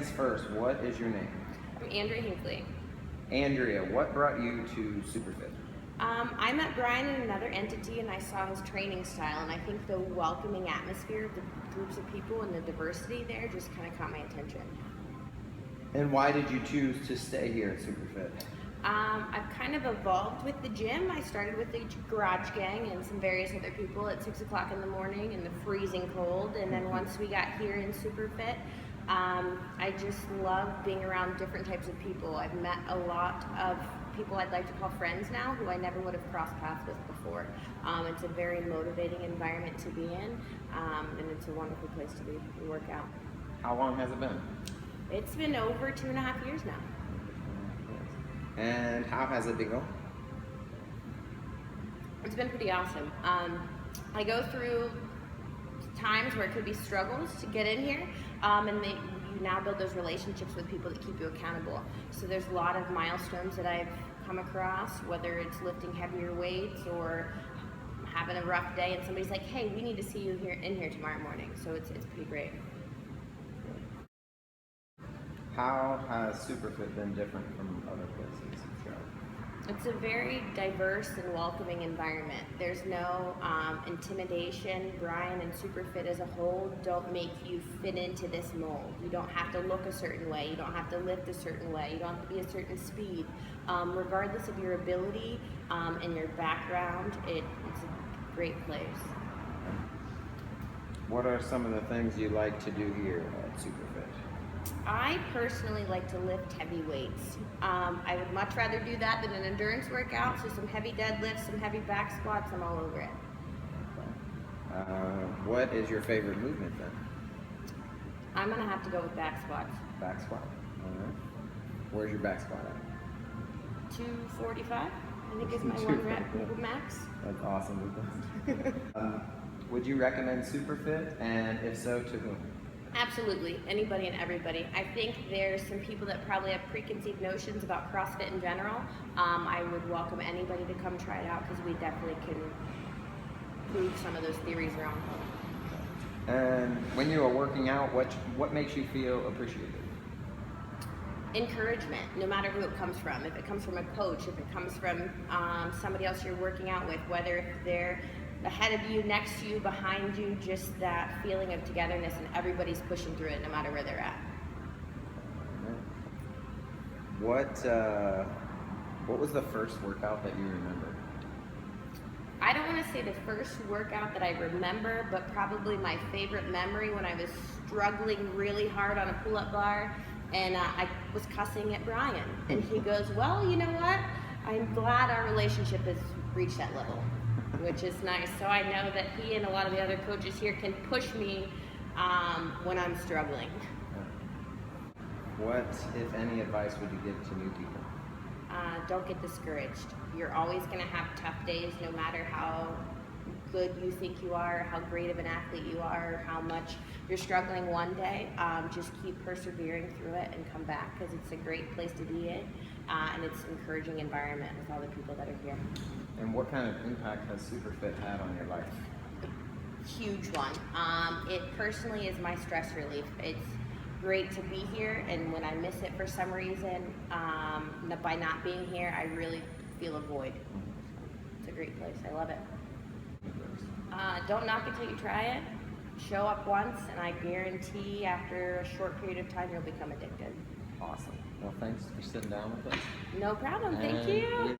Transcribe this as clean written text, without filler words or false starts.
things first, what is your name? I'm Andrea Hinkley. Andrea, what brought you to SuperFit? I met Brian in another entity and I saw his training style, and I think the welcoming atmosphere of the groups of people and the diversity there just kind of caught my attention. And why did you choose to stay here at SuperFit? I've kind of evolved with the gym. I started with the garage gang and some various other people at 6 o'clock in the morning in the freezing cold, and then once we got here in SuperFit, I just love being around different types of people. I've met a lot of people I'd like to call friends now who I never would have crossed paths with before. It's a very motivating environment to be in, and it's a wonderful place to be and work out. How long has it been? It's been over 2.5 years now. And how has it been going? It's been pretty awesome. I go through times where it could be struggles to get in here, and you now build those relationships with people that keep you accountable. So there's a lot of milestones that I've come across, whether it's lifting heavier weights or having a rough day and somebody's like, hey, we need to see you in here tomorrow morning. So it's pretty great. How has SuperFit been different from other places you've tried? It's a very diverse and welcoming environment. There's no intimidation. Brian and SuperFit as a whole don't make you fit into this mold. You don't have to look a certain way. You don't have to lift a certain way. You don't have to be a certain speed. Regardless of your ability and your background, it's a great place. What are some of the things you like to do here at SuperFit? I personally like to lift heavy weights. I would much rather do that than an endurance workout, so some heavy deadlifts, some heavy back squats, I'm all over it. What is your favorite movement then? I'm gonna have to go with back squats. Back squat. All right. Where's your back squat at? 245, I think is my one rep max. That's awesome. Would you recommend SuperFit, and if so, to whom? Absolutely, anybody and everybody. I think there's some people that probably have preconceived notions about CrossFit in general. I would welcome anybody to come try it out because we definitely can prove some of those theories wrong. And when you are working out, what makes you feel appreciated? Encouragement, no matter who it comes from. If it comes from a coach, if it comes from somebody else you're working out with, whether they're ahead of you, next to you, behind you, just that feeling of togetherness and everybody's pushing through it no matter where they're at. What was the first workout that you remember? I don't want to say the first workout that I remember, but probably my favorite memory when I was struggling really hard on a pull-up bar and I was cussing at Brian. And he goes, well, you know what? I'm glad our relationship has reached that level, which is nice. So I know that he and a lot of the other coaches here can push me when I'm struggling. What, if any, advice would you give to new people? Don't get discouraged. You're always going to have tough days, no matter how good you think you are, how great of an athlete you are, how much you're struggling one day. Just keep persevering through it and come back, because it's a great place to be in, and it's an encouraging environment with all the people that are here. And what kind of impact has SuperFit had on your life? Huge one. It personally is my stress relief. It's great to be here, and when I miss it for some reason, by not being here, I really feel a void. It's a great place. I love it. Don't knock it till you try it. Show up once, and I guarantee after a short period of time, you'll become addicted. Awesome. Well, thanks for sitting down with us. No problem. Thank you.